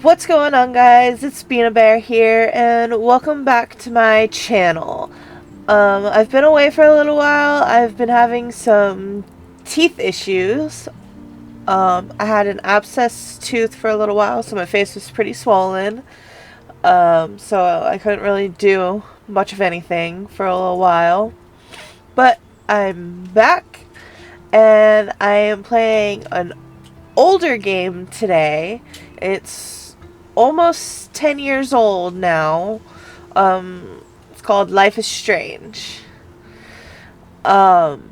What's going on, guys? It's Bean Bear here, and welcome back to my channel. I've been away for a little while. I've been having some teeth issues. I had an abscess tooth for a little while, so my face was pretty swollen. So I couldn't really do much of anything for a little while. But I'm back, and I am playing an older game today. It's almost 10 years old now. It's called Life is Strange. Um,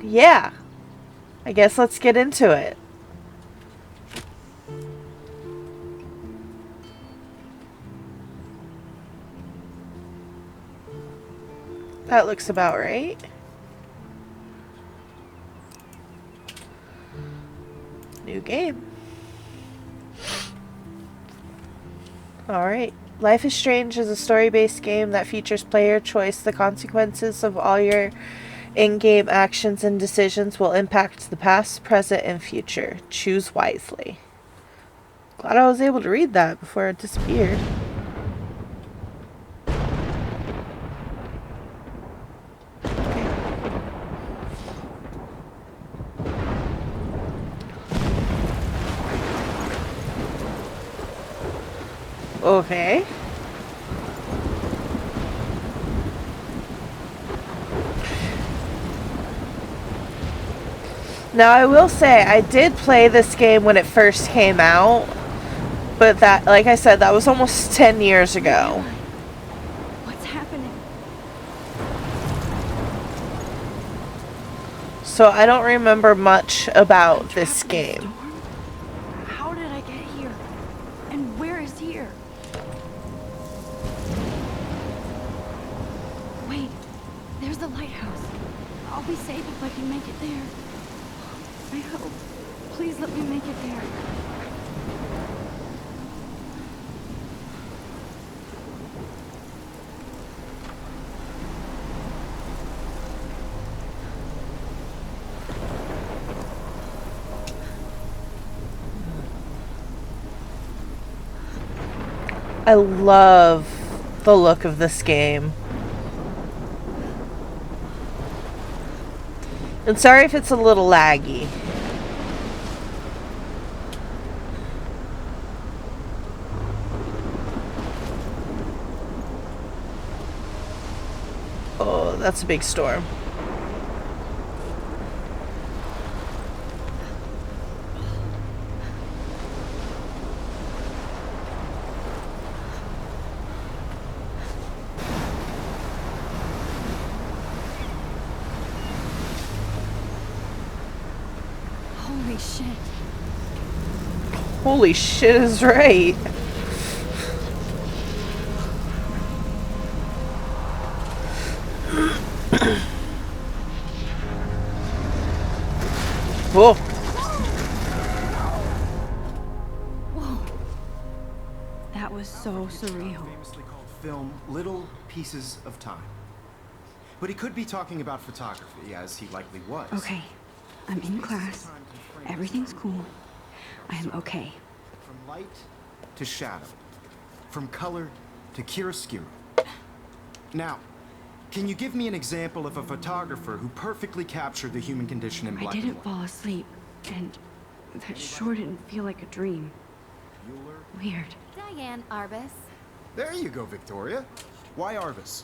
yeah, I guess let's get into it. That looks about right. New game. Alright. Life is Strange is a story-based game that features player choice. The consequences of all your in-game actions and decisions will impact the past, present, and future. Choose wisely. Glad I was able to read that before it disappeared. Okay. Now, I will say, I did play this game when it first came out, but that, like I said, that was almost 10 years ago. What's happening? So I don't remember much about this game. How did I get here? And where is here? Wait, there's the lighthouse. I'll be safe if I can make it there. I hope. Please let me make it there. I love the look of this game. And sorry if it's a little laggy. Oh, that's a big storm. Holy shit. Holy shit is right. Whoa. Whoa. That was so surreal. Famously called film Little Pieces of Time. But he could be talking about photography, as he likely was. Okay, I'm in class. Everything's cool. I am okay. From light to shadow. From color to chiaroscuro. Now, can you give me an example of a photographer who perfectly captured the human condition in black I and didn't white? fall asleep, and that sure didn't feel like a dream. Weird. Diane Arbus. There you go, Victoria. Why Arbus?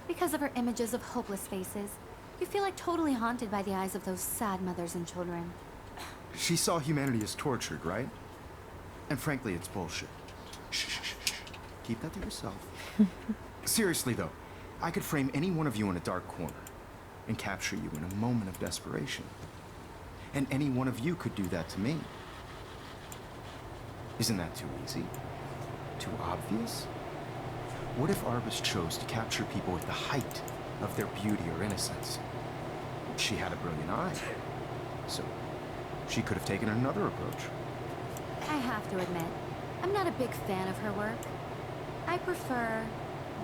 Because of her images of hopeless faces, you feel like totally haunted by the eyes of those sad mothers and children. She saw humanity as tortured, right? And frankly, it's bullshit. Shh, shh, shh, shh. Keep that to yourself. Seriously, though, I could frame any one of you in a dark corner and capture you in a moment of desperation. And any one of you could do that to me. Isn't that too easy? Too obvious? What if Arbus chose to capture people at the height of their beauty or innocence? She had a brilliant eye. So, she could have taken another approach. I have to admit, I'm not a big fan of her work. I prefer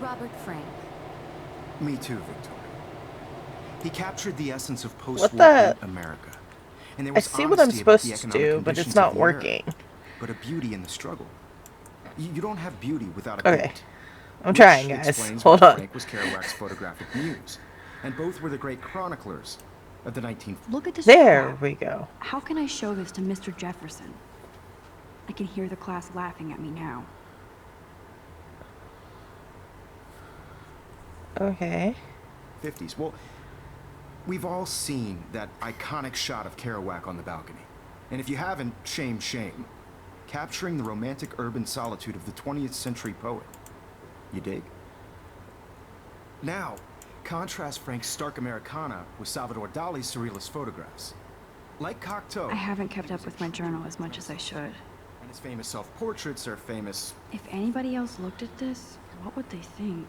Robert Frank. Me too, Victoria. He captured the essence of What post-war the? America. And there I was see what I'm honesty about supposed the to economic do, but conditions it's of not the era. working. but a beauty in the struggle. You don't have beauty without a Okay. beat. I'm trying, guys. Explains Hold why on. Frank was Kerouac's photographic muse, and both were the great chroniclers of the 19th. Look at this There crowd. we go. How can I show this to Mr. Jefferson? I can hear the class laughing at me now. Okay. 50s. Well, we've all seen that iconic shot of Kerouac on the balcony. And if you haven't, shame, shame. Capturing the romantic urban solitude of the 20th century poet. You dig? Now, contrast Frank's stark Americana with Salvador Dali's surrealist photographs. Like Cocteau, I haven't kept up with my journal as much as I should. and his famous self-portraits are famous. If anybody else looked at this, what would they think?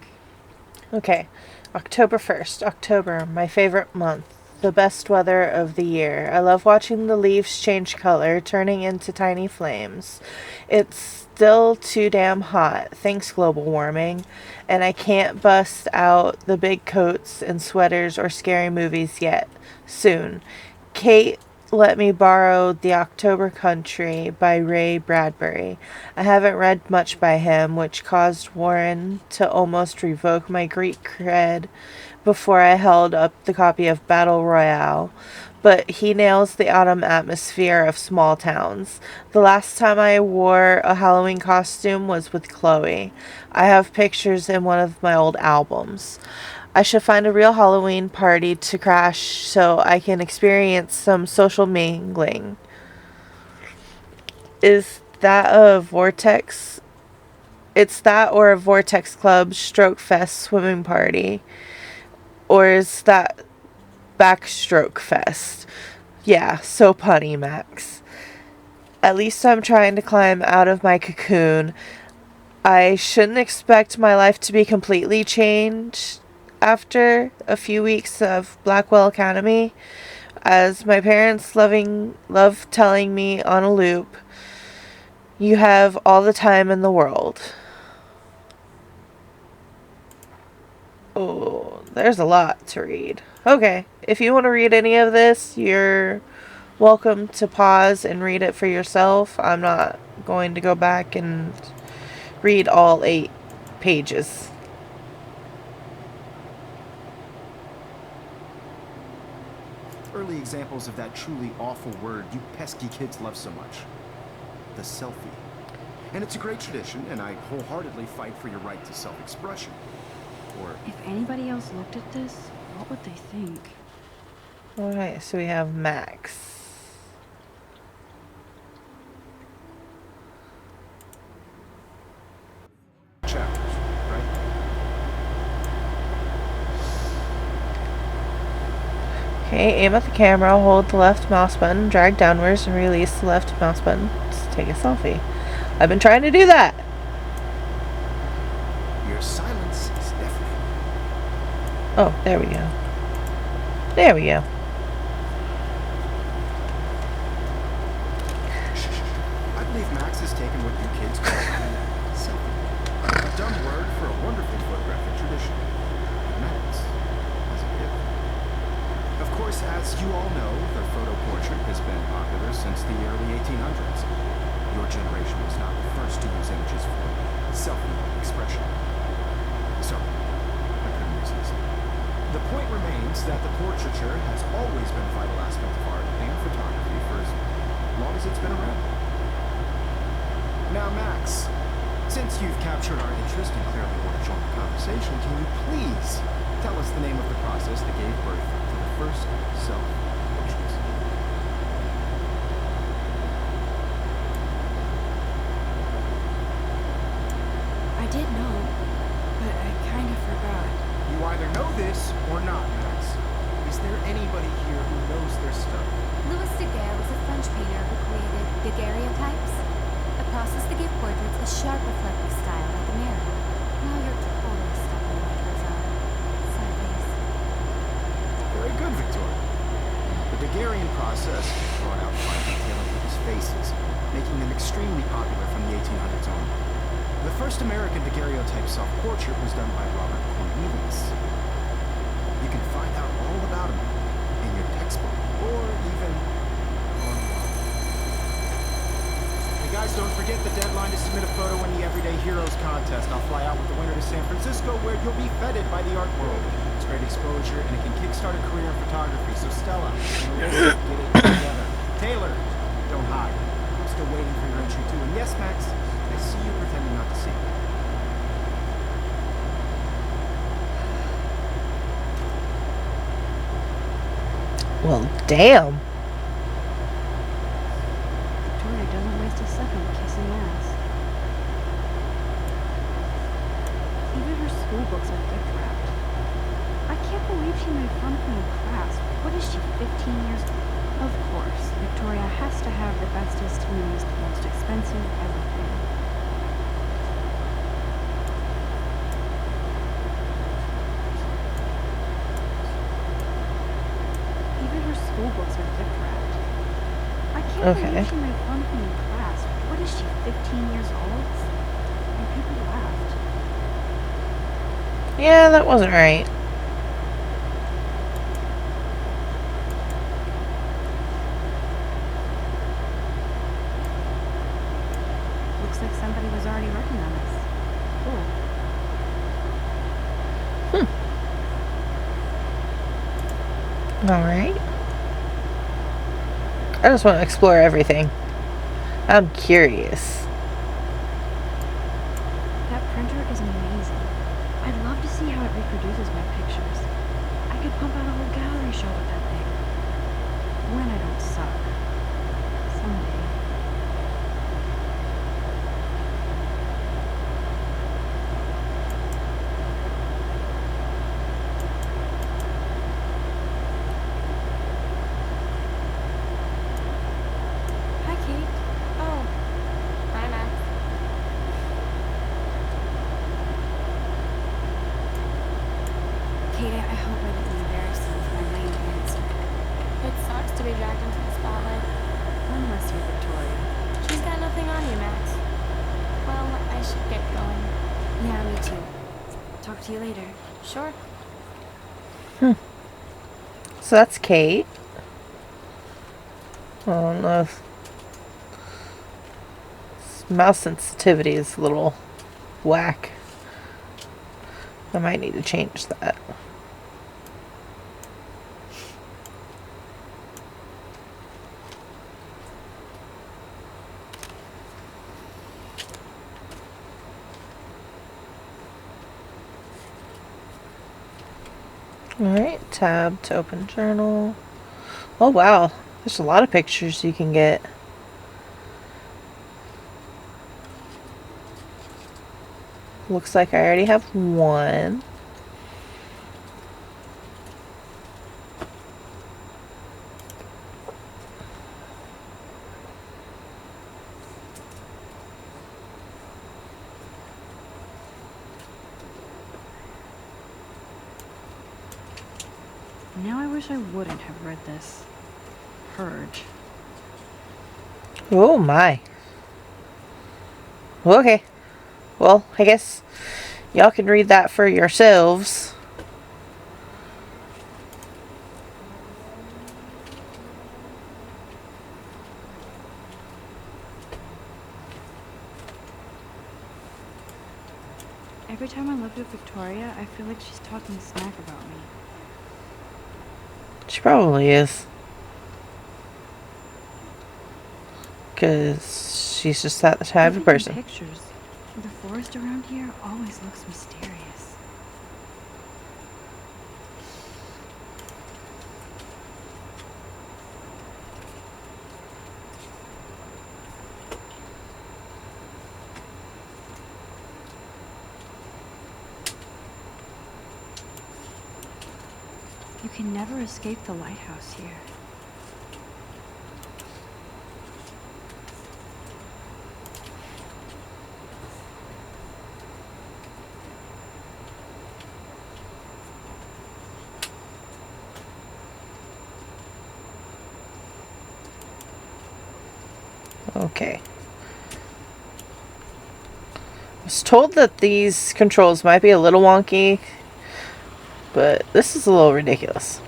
Okay. October 1st. October, my favorite month. The best weather of the year. I love watching the leaves change color, turning into tiny flames. It's still too damn hot, thanks global warming, and I can't bust out the big coats and sweaters or scary movies yet. Soon. Kate let me borrow The October Country by Ray Bradbury. I haven't read much by him, which caused Warren to almost revoke my Greek cred before I held up the copy of Battle Royale. But he nails the autumn atmosphere of small towns. The last time I wore a Halloween costume was with Chloe. I have pictures in one of my old albums. I should find a real Halloween party to crash so I can experience some social mingling. Is that a Vortex? It's that or a Vortex Club Stroke Fest swimming party. Or is that Backstroke Fest? Yeah, so punny, Max. At least I'm trying to climb out of my cocoon. I shouldn't expect my life to be completely changed after a few weeks of Blackwell Academy, as my parents love telling me on a loop, you have all the time in the world. Oh, there's a lot to read. Okay, if you want to read any of this, you're welcome to pause and read it for yourself. I'm not going to go back and read all 8 pages. Early examples of that truly awful word you pesky kids love so much. The selfie. And it's a great tradition, and I wholeheartedly fight for your right to self-expression. Or If anybody else looked at this, what would they think? Alright, so we have Max. chapters, right? Okay, aim at the camera, hold the left mouse button, drag downwards, and release the left mouse button to take a selfie. I've been trying to do that. Your silence is deafening. Oh, there we go. There we go. I believe Max has taken what you kids call a selfie. A dumb word for a wonderful photographic tradition. Max has a gift. Of course, as you all know, the photo portrait has been popular since the early 1800s. Your generation was not the first to use images for selfie expression. So, I couldn't resist. The point remains that the portraiture has always been a vital aspect of art and photography for as long as it's been around. Now, Max, since you've captured our interest and clearly want to join the conversation, can you please tell us the name of the process that gave birth to the first self-portraits? I did know, but I kind of forgot. You either know this or not, Max. Is there anybody here who knows their stuff? Louis Daguerre was a French painter who created daguerreotypes, a process to give portraits a sharp reflective style like a mirror. Now you're totally stuck in my Rosard. Sideways. Very good, Victoria. The Daguerrean process brought out fine detailing people's faces, making them extremely popular from the 1800s on. The first American daguerreotype self-portrait was done by Robert Cornelius. You can find out all about him in your textbook, or even online. Hey guys, don't forget the deadline to submit a photo in the Everyday Heroes contest. I'll fly out with the winner to San Francisco, where you'll be feted by the art world. It's great exposure, and it can kickstart a career in photography. So Stella, Melissa, get it together. Taylor, don't hide. I'm still waiting for your entry too. And yes, Max, I see you pretending not to see me. Well, damn. Victoria doesn't waste a second kissing ass. Even her school books are gift wrapped. I can't believe she made fun of me in class. What is she, 15 years old? Of course, Victoria has to have the bestest, newest, most expensive everything. Even her school books are gift wrapped. I can't Okay. believe she made fun of me in class. What is she, 15 years old? And people laughed. Yeah, that wasn't right. Looks like somebody was already working on this. Cool. Alright. I just want to explore everything. I'm curious. That printer is amazing. I'd love to see how it reproduces my pictures. I could pump out a whole gallery show with that thing. When I don't suck. Someday. Hi, Kate. Oh. Hi, Max. Kate, I hope I didn't embarrass you with my lame answer. It sucks to be dragged into the spotlight. Unless you're Victoria. She's got nothing on you, Max. Well, I should get going. Yeah, me too. Talk to you later. Sure. So that's Kate. I don't know if mouse sensitivity is a little whack. I might need to change that. Alright, tab to open journal. Oh wow, there's a lot of pictures you can get. Looks like I already have one. Now I wish I wouldn't have read this. Purge. Oh my. Okay. Well, I guess y'all can read that for yourselves. Every time I look at Victoria, I feel like she's talking smack about me. She probably is. 'Cause she's just that type Even of person. in pictures, the forest around here always looks mysterious. You can never escape the lighthouse here. Okay. I was told that these controls might be a little wonky, but this is a little ridiculous.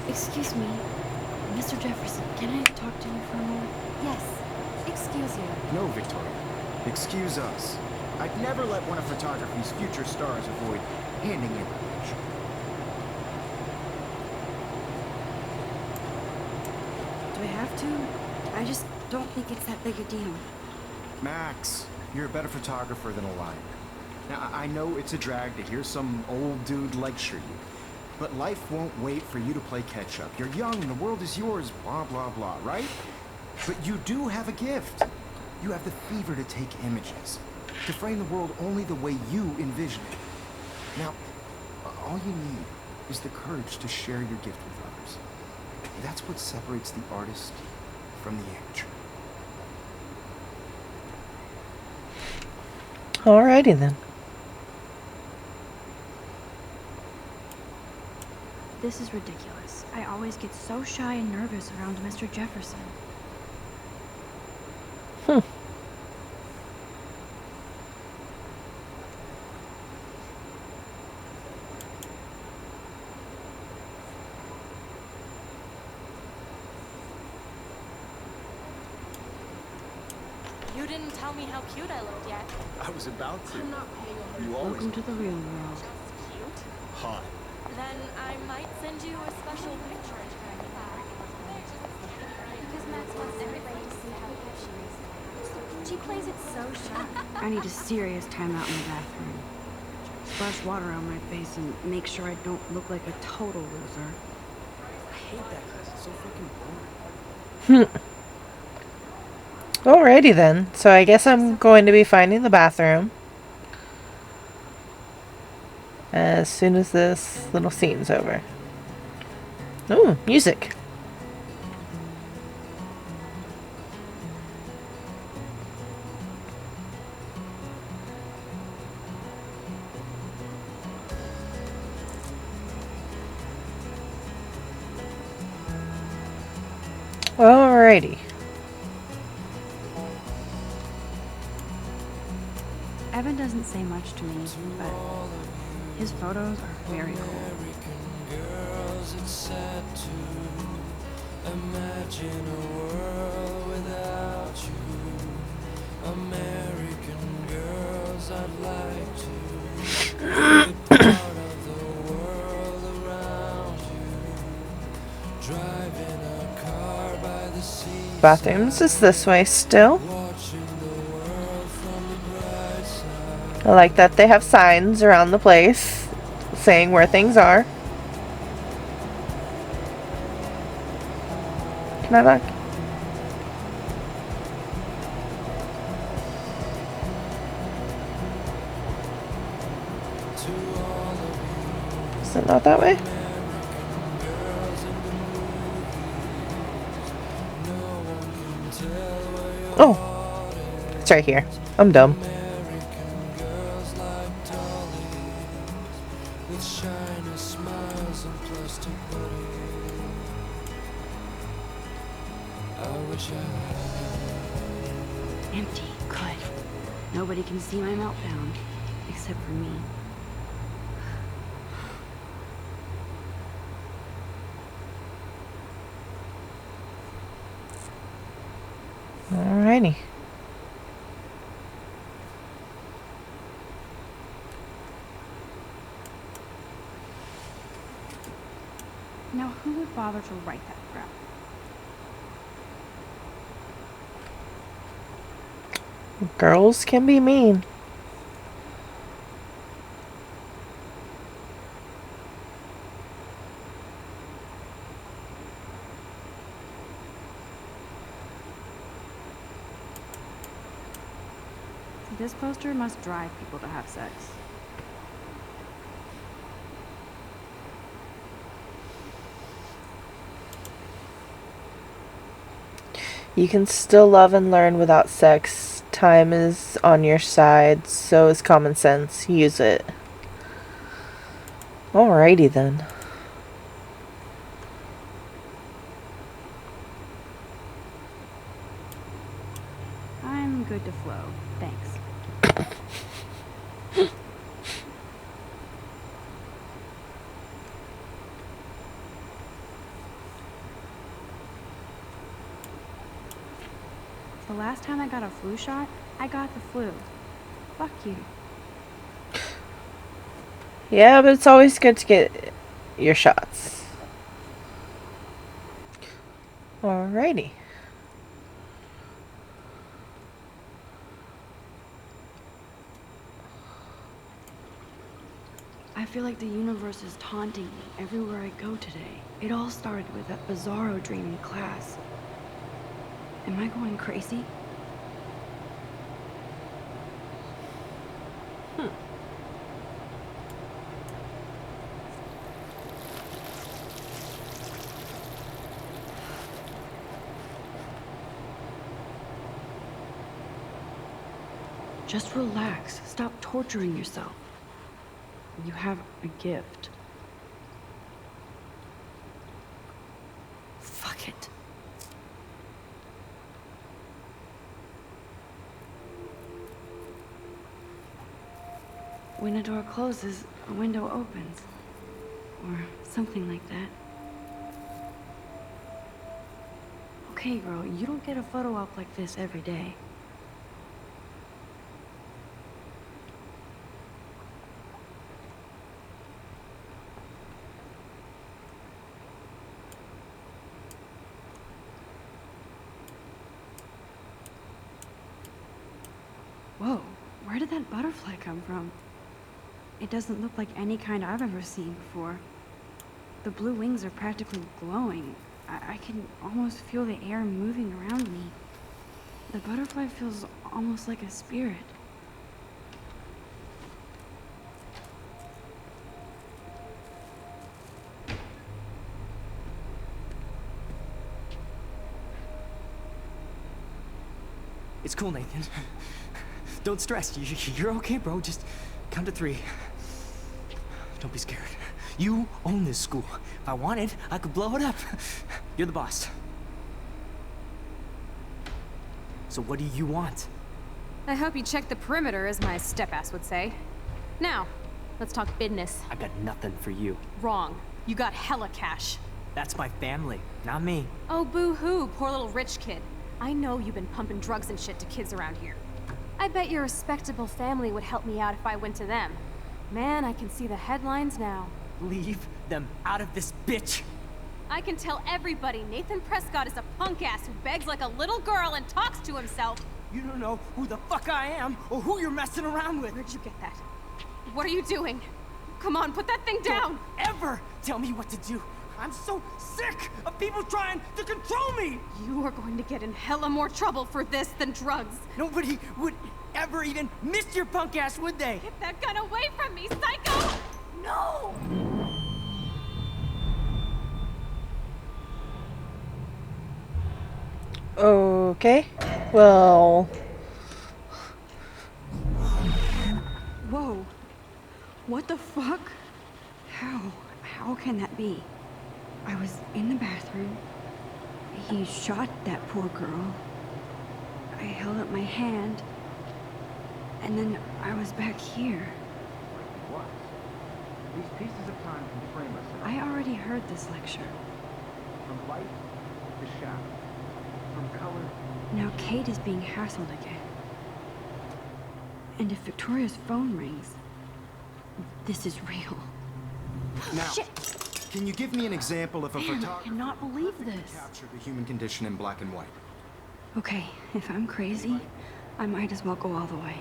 Excuse me, Mr. Jefferson, can I talk to you for a moment? Yes. Excuse you. No, Victoria. Excuse us. I'd never let one of photography's future stars avoid handing in a picture. Do I have to? I just don't think it's that big a deal. Max, you're a better photographer than a liar. Now, I know it's a drag to hear some old dude lecture you, but life won't wait for you to play catch-up. You're young, the world is yours, blah, blah, blah, right? But you do have a gift. You have the fever to take images, to frame the world only the way you envision it. Now, all you need is the courage to share your gift with others. That's what separates the artist from the amateur. Alrighty then. This is ridiculous. I always get so shy and nervous around Mr. Jefferson. You didn't tell me how cute I looked yet. I was about to. I'm not paying over. You always Welcome to the real world. Cute? hot. Then I might send you a special picture. Because Max wants everybody to see how cute she is. She plays it so sharp. I need a serious timeout in the bathroom. Splash water on my face and make sure I don't look like a total loser. I hate that class. It's so freaking boring. Alrighty then. So I guess I'm going to be finding the bathroom as soon as this little scene's over. Ooh, music. Alrighty. Evan doesn't say much to me, but his photos are very cool. Girls, it's sad to imagine a world without you. American girls, I'd like to be part of the world around you. Driving a car by the sea. Bathrooms is this way still. Watching the world from the bright side. I like that they have signs around the place saying where things are. Can I look? Is it not that way? Oh, it's right here. I'm dumb. With shiny smiles and plastic bodies. I wish I had. Empty. Good. Nobody can see my meltdown, except for me. Alrighty. Now, who would bother to write that crap? Girls can be mean. So this poster must drive people to have sex. You can still love and learn without sex. Time is on your side, so is common sense. Use it. Alrighty then. I'm good to flow. Thanks. The last time I got a flu shot, I got the flu. Fuck you. Yeah, but it's always good to get your shots. Alrighty. I feel like the universe is taunting me everywhere I go today. It all started with that bizarro dream in class. Am I going crazy? Just relax. Stop torturing yourself. You have a gift. Fuck it. When a door closes, a window opens. Or something like that. Okay, girl, you don't get a photo op like this every day. Whoa, where did that butterfly come from? It doesn't look like any kind I've ever seen before. The blue wings are practically glowing. I can almost feel the air moving around me. The butterfly feels almost like a spirit. It's cool, Nathan. Don't stress. You're okay, bro. Just count to 3. Don't be scared. You own this school. If I wanted, I could blow it up. You're the boss. So what do you want? I hope you checked the perimeter, as my step-ass would say. Now, let's talk business. I got nothing for you. Wrong. You got hella cash. That's my family, not me. Oh, boo-hoo, poor little rich kid. I know you've been pumping drugs and shit to kids around here. I bet your respectable family would help me out if I went to them. Man, I can see the headlines now. Leave them out of this bitch. I can tell everybody Nathan Prescott is a punk ass who begs like a little girl and talks to himself. You don't know who the fuck I am or who you're messing around with. Where'd you get that? What are you doing? Come on, put that thing down! Don't ever tell me what to do. I'm so sick of people trying to control me! You are going to get in hella more trouble for this than drugs. Nobody would ever even miss your punk ass, would they? Get that gun away from me, psycho! No! Okay. Well... Whoa. What the fuck? How can that be? I was in the bathroom. He shot that poor girl. I held up my hand. And then I was back here. What? These pieces of time can frame us. I already heard this lecture. From light to shadow. From color. Now Kate is being hassled again. And if Victoria's phone rings, this is real. Now, Shit! can you give me an example of a Man, I photographer cannot believe this. captured the human condition in black and white? Okay, if I'm crazy, I might as well go all the way.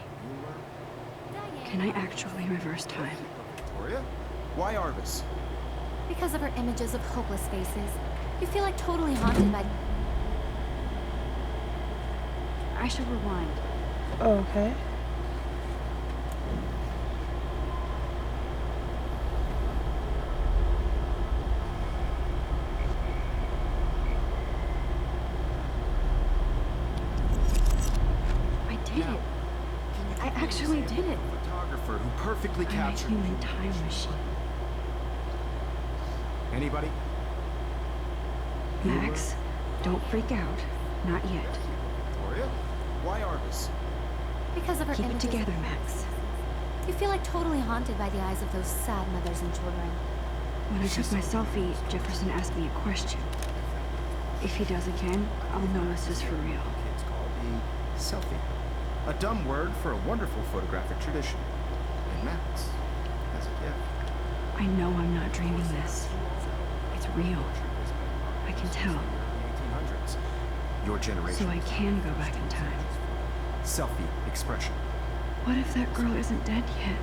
Can I actually reverse time? Victoria? Why Arvis? Because of her images of hopeless faces, you feel like totally haunted by... I should rewind. Okay. I did it. I actually did it. Photographer who perfectly I'm a captured. human time machine. Anybody? Max, don't freak out. Not yet. Victoria? Why Arvis? Because of her Keep it images... together, Max. You feel like totally haunted by the eyes of those sad mothers and children. When I took my selfie, Jefferson asked me a question. If he does again, I'll know this is for real. Kids call a selfie. A dumb word for a wonderful photographic tradition. And Max has a gift. I know I'm not dreaming this. It's real. I can tell. Your generation. So I can go back in time. Selfie expression. What if that girl isn't dead yet?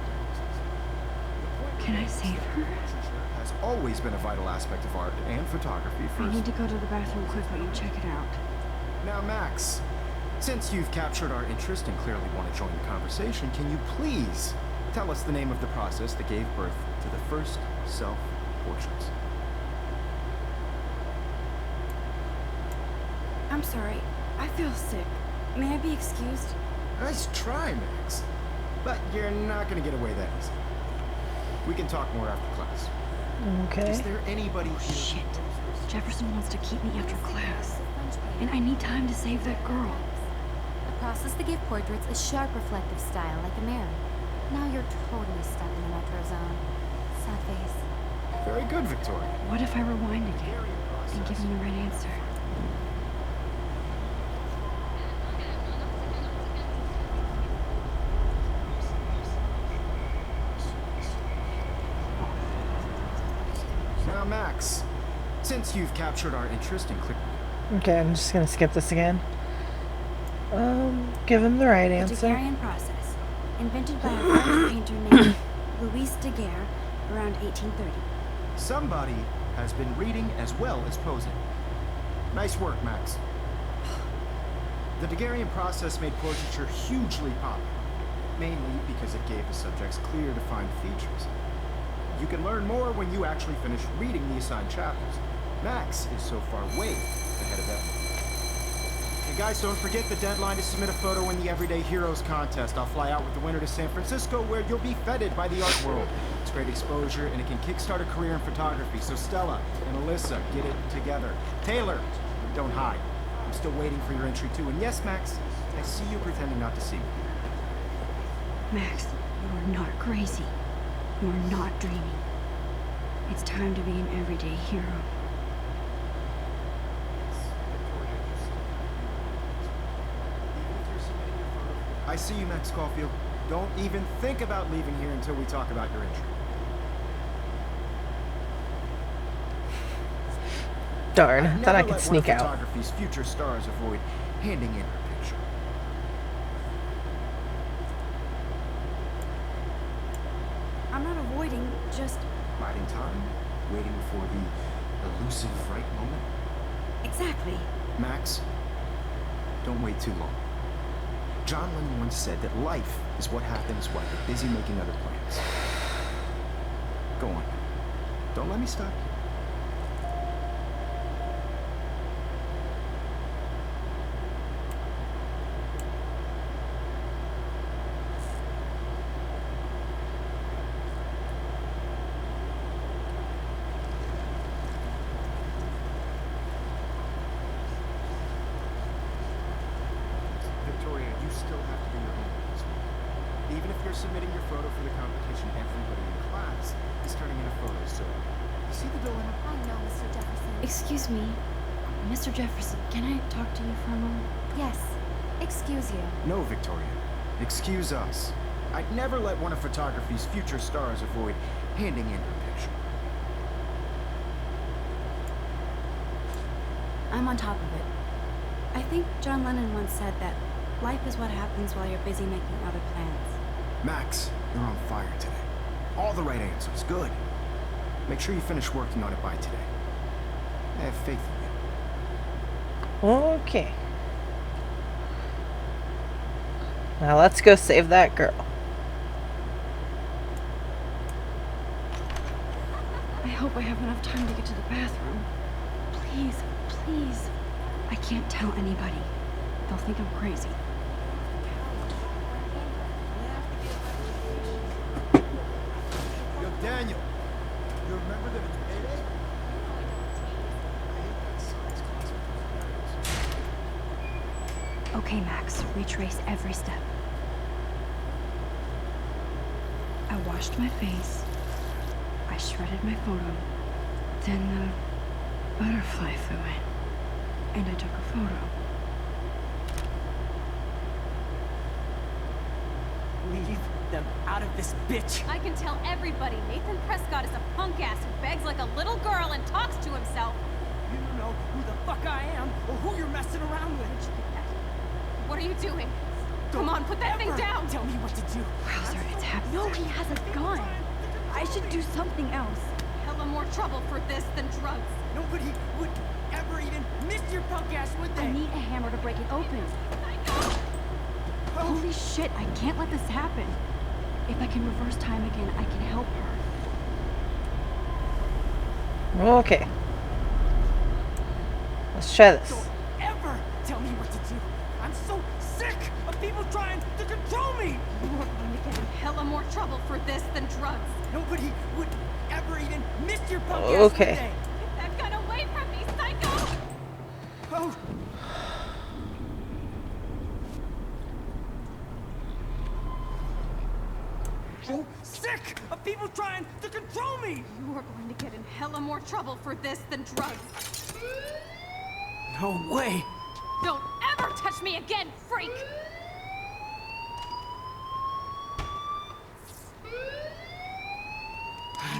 Can I save her? Has always been a vital aspect of art and photography for... I need to go to the bathroom quickly and check it out. Now, Max, since you've captured our interest and clearly want to join the conversation, can you please tell us the name of the process that gave birth to the first self-portraits? I'm sorry. I feel sick. May I be excused? Nice try, Max. But you're not going to get away that easy. We can talk more after class. Okay. Is there anybody here? Shit. Jefferson wants to keep me after class. And I need time to save that girl. The process to give portraits a sharp reflective style like a mirror. Now you're totally stuck in the metro zone. Sad face. Very good, Victoria. What if I rewind again and give him the right answer? Now, Max, since you've captured our interest and clicked... Okay, I'm just gonna skip this again. Give him the right The answer. Daguerrean process, invented by a French painter named Louis Daguerre around 1830. Somebody has been reading as well as posing. Nice work, Max. The Daguerrean process made portraiture hugely popular, mainly because it gave the subjects clear, defined features. You can learn more when you actually finish reading the assigned chapters. Max is so far way ahead of everyone. Hey guys, don't forget the deadline to submit a photo in the Everyday Heroes contest. I'll fly out with the winner to San Francisco, where you'll be feted by the art world. It's great exposure, and it can kickstart a career in photography. So Stella and Alyssa, get it together. Taylor, don't hide. I'm still waiting for your entry too. And yes, Max, I see you pretending not to see me. Max, you are not crazy. You are not dreaming. It's time to be an everyday hero. I see you, Max Caulfield. Don't even think about leaving here until we talk about your entry. Darn, thought I could sneak out. Photography's future stars avoid handing in her picture. I'm not avoiding, just... Biding time, waiting for the elusive right moment. Exactly. Max, don't wait too long. John Lennon once said that life is what happens while you're busy making other plans. Go on. Don't let me stop you. Victoria, you still have to do your homework this week. Even if you're submitting your photo for the competition, everybody in class is turning in a photo, so... You see the dilemma? I know, Mr. Jefferson. Excuse me, Mr. Jefferson, can I talk to you for a moment? Yes. Excuse you. No, Victoria. Excuse us. I'd never let one of photography's future stars avoid handing in her picture. I'm on top of it. I think John Lennon once said that life is what happens while you're busy making other plans. Max, you're on fire today. All the right answers. Good. Make sure you finish working on it by today. I have faith in you. Okay. Now let's go save that girl. I hope I have enough time to get to the bathroom. Please, please. I can't tell anybody. They'll think I'm crazy. Yo, Daniel, you remember that it's payday? Okay, Max, retrace every step. I washed my face. I shredded my photo. Then the butterfly flew in. And I took a photo. leave them out of this bitch. I can tell everybody Nathan Prescott is a punk ass who begs like a little girl and talks to himself. You don't know who the fuck I am or who you're messing around with. Where'd you get that? What are you doing? Come on, put that thing Ever down! Tell me what to do. Wowzer, it's happening. No, he has a gun. I should do something else. Hella more trouble for this than drugs. Nobody would ever even miss your punk ass, would they? I need a hammer to break it open. Oh. Holy shit, I can't let this happen. If I can reverse time again, I can help her. Okay. Let's try this. Don't ever tell me what to do. I'm so sick of people trying to control me. You are going to get in hella more trouble for this than drugs. Nobody would ever even miss your punk ass, Okay. would they? Get that gun away from me, psycho! Oh. So sick of people trying to control me. You are going to get in hella more trouble for this than drugs. No way. Don't ever touch me again, freak!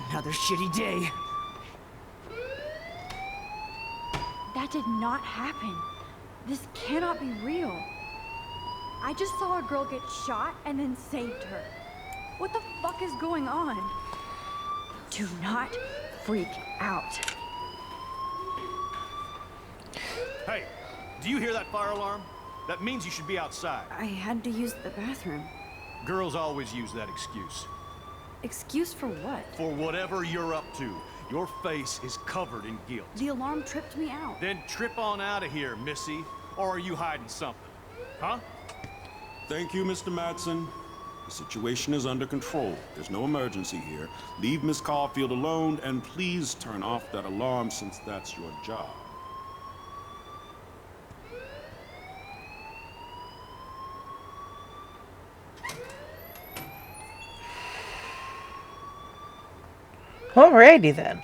Another shitty day. That did not happen. This cannot be real. I just saw a girl get shot and then saved her. What the fuck is going on? Do not freak out. Hey, do you hear that fire alarm? That means you should be outside. I had to use the bathroom. Girls always use that excuse. Excuse for what? For whatever you're up to, your face is covered in guilt. The alarm tripped me out. Then trip on out of here, Missy. Or are you hiding something? Huh? Thank you, Mr. Madsen. The situation is under control. There's no emergency here. Leave Miss Caulfield alone, and please turn off that alarm since that's your job. Alrighty then.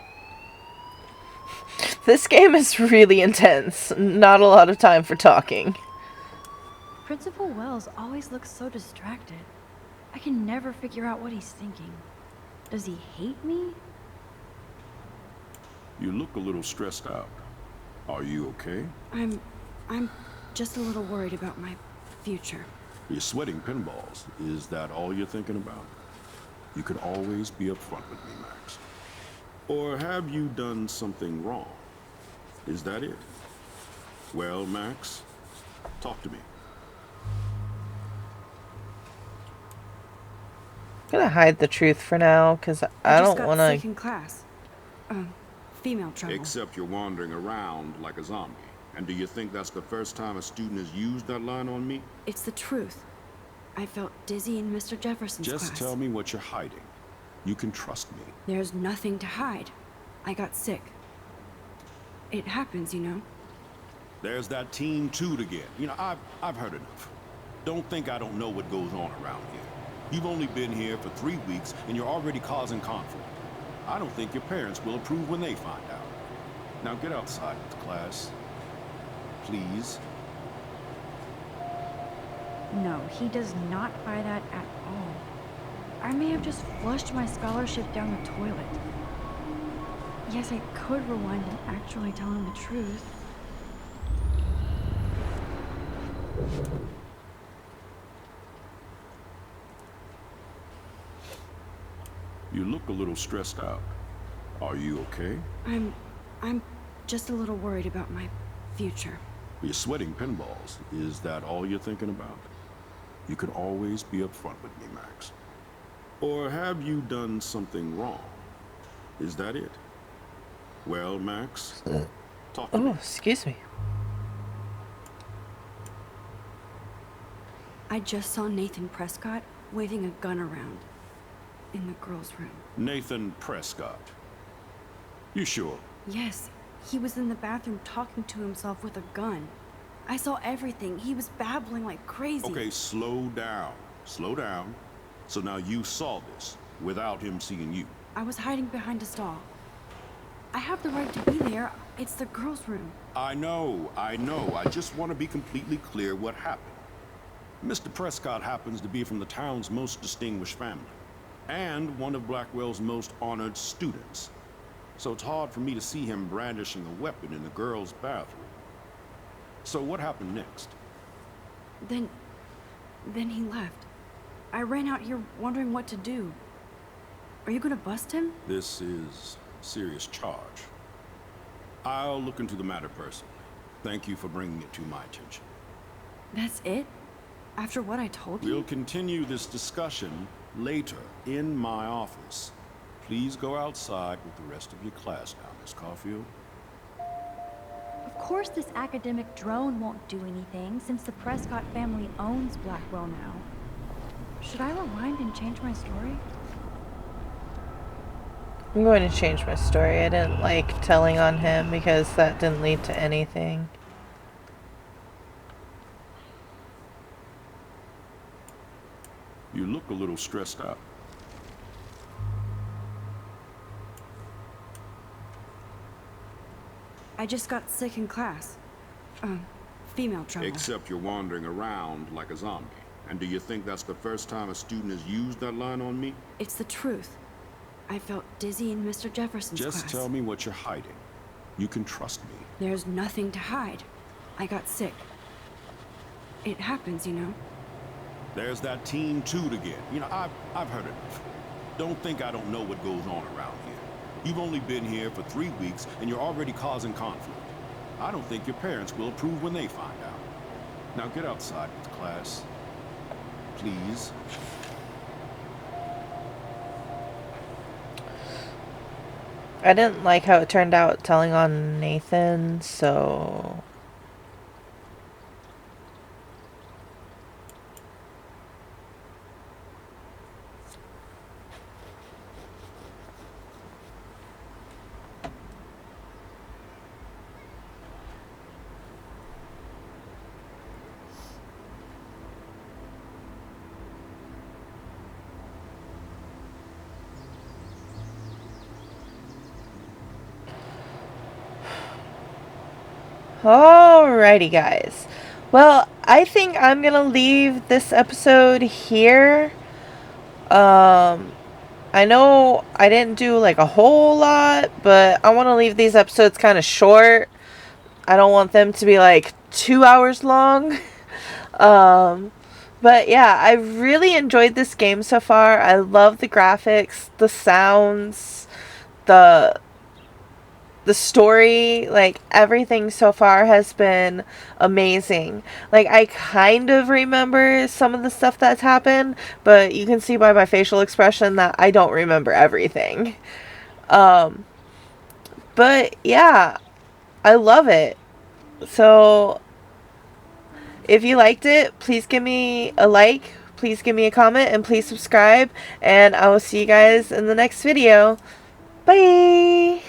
This game is really intense. Not a lot of time for talking. Principal Wells always looks so distracted. I can never figure out what he's thinking. Does he hate me? You look a little stressed out. Are you okay? I'm just a little worried about my future. You're sweating pinballs. Is that all you're thinking about? You can always be upfront with me, Max. Or have you done something wrong? Is that it? Well, Max, talk to me. I'm gonna hide the truth for now, because I don't want sick to... in class. Female trouble. Except you're wandering around like a zombie. And do you think that's the first time a student has used that line on me? It's the truth. I felt dizzy in Mr. Jefferson's class. Just tell me what you're hiding. You can trust me. There's nothing to hide. I got sick. It happens, you know. There's that Team Toot again. You know, I've heard enough. Don't think I don't know what goes on around here. You've only been here for 3 weeks, and you're already causing conflict. I don't think your parents will approve when they find out. Now get outside with the class. Please. No, he does not buy that at all. I may have just flushed my scholarship down the toilet. Yes, I could rewind and actually tell him the truth. You look a little stressed out. Are you okay? I'm just a little worried about my future. You're sweating pinballs. Is that all you're thinking about? You can always be upfront with me, Max. Or have you done something wrong? Is that it? Well, Max, talk to me. Oh, excuse me. I just saw Nathan Prescott waving a gun around in the girls' room. Nathan Prescott. You sure? Yes, he was in the bathroom talking to himself with a gun. I saw everything. He was babbling like crazy. Okay, slow down. Slow down. So now you saw this without him seeing you. I was hiding behind a stall. I have the right to be there. It's the girls' room. I know. I just want to be completely clear what happened. Mr. Prescott happens to be from the town's most distinguished family, and one of Blackwell's most honored students. So it's hard for me to see him brandishing a weapon in the girls' bathroom. So what happened next? Then he left. I ran out here wondering what to do. Are you gonna bust him? This is a serious charge. I'll look into the matter personally. Thank you for bringing it to my attention. That's it? After what I told you? We'll continue this discussion later in my office. Please go outside with the rest of your class now, Miss Caulfield. Of course this academic drone won't do anything since the Prescott family owns Blackwell now. Should I rewind and change my story? I'm going to change my story. I didn't like telling on him because that didn't lead to anything. You look a little stressed out. I just got sick in class. Female trouble. Except you're wandering around like a zombie. And do you think that's the first time a student has used that line on me? It's the truth. I felt dizzy in Mr. Jefferson's class. Just tell me what you're hiding. You can trust me. There's nothing to hide. I got sick. It happens, you know. There's that teen toot again. You know, I've heard enough. Don't think I don't know what goes on around here. You've only been here for 3 weeks, and you're already causing conflict. I don't think your parents will approve when they find out. Now get outside with class. Please. I didn't like how it turned out telling on Nathan, so... Alrighty, guys. Well, I think I'm gonna leave this episode here. I know I didn't do like a whole lot, but I want to leave these episodes kind of short. I don't want them to be like 2 hours long. But yeah, I really enjoyed this game so far. I love the graphics, the sounds, the story, like everything so far has been amazing. Like I kind of remember some of the stuff that's happened, but you can see by my facial expression that I don't remember everything. But yeah, I love it. So if you liked it, please give me a like, please give me a comment, and please subscribe, and I will see you guys in the next video. Bye!